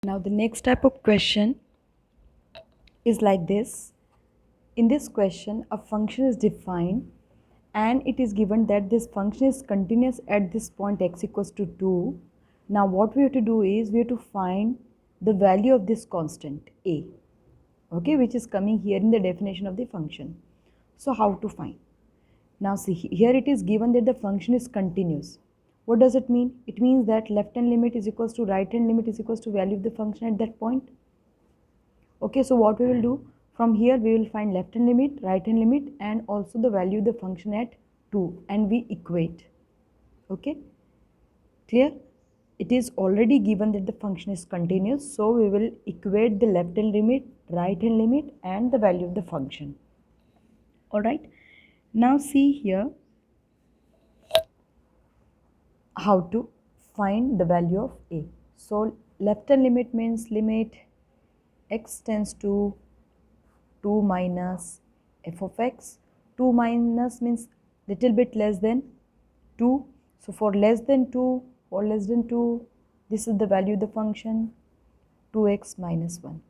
Now the next type of question is like this. In this question, a function is defined and it is given that this function is continuous at this point x equals to 2. Now what we have to do is we have to find the value of this constant a, okay, which is coming here in the definition of the function. So how to find? Now see, here it is given that the function is continuous. What does it mean? It means that left hand limit is equals to right hand limit is equals to value of the function at that point. Okay, so what we will do from here, we will find left hand limit, right hand limit, and also the value of the function at 2, and we equate. Okay, clear? It is already given that the function is continuous, so we will equate the left hand limit, right hand limit, and the value of the function. All right, now see here how to find the value of a. So left hand limit means limit x tends to 2 minus f of x. 2 minus means little bit less than 2. So for less than 2 or less than 2, this is the value of the function 2x minus 1.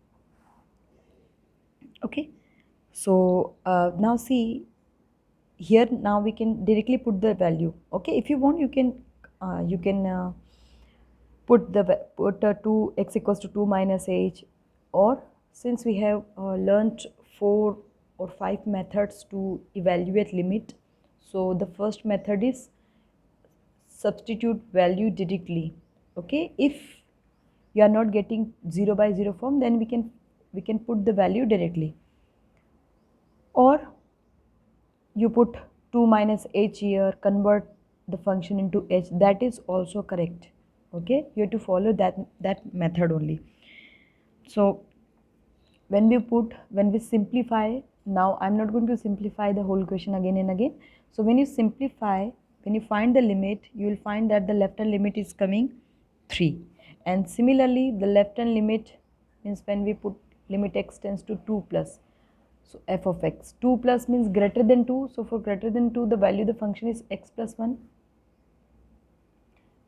Okay, so now see here, now we can directly put the value. Okay, if you want, you can put 2 x equals to 2 minus h, or since we have learnt 4 or 5 methods to evaluate limit, so the first method is substitute value directly. Okay, if you are not getting 0 by 0 form, then we can put the value directly, or you put 2 minus h here, convert the function into h, that is also correct. Okay, you have to follow that method only. So when we simplify, now I'm not going to simplify the whole question again and again. So when you simplify, when you find the limit, you will find that the left hand limit is coming 3, and similarly the left hand limit means when we put limit x tends to 2 plus, so f of x, 2 plus means greater than 2, so for greater than 2 the value of the function is x plus 1.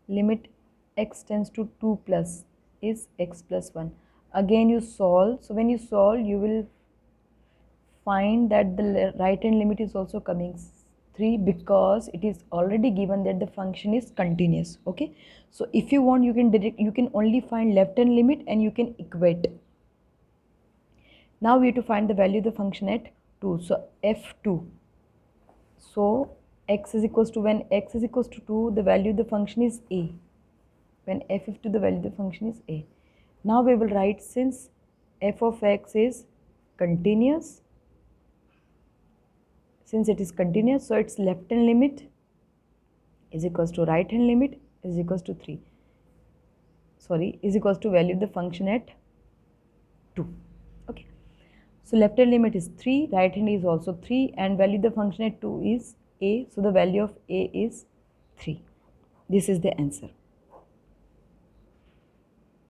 Limit x tends to 2 plus is x plus 1. Again you solve, so when you solve you will find that the right hand limit is also coming 3, because it is already given that the function is continuous. Okay, so if you want, you can only find left hand limit and you can equate. Now we have to find the value of the function at 2, so f2. So x is equals to, when x is equals to 2, the value of the function is a. When f is to, the value of the function is a. Now we will write, since f of x is continuous, since it is continuous, so its left hand limit is equals to right hand limit is equals to 3. Sorry, is equals to value of the function at 2. Okay, so left hand limit is 3, right hand is also 3, and value of the function at 2 is a, so the value of a is 3. This is the answer.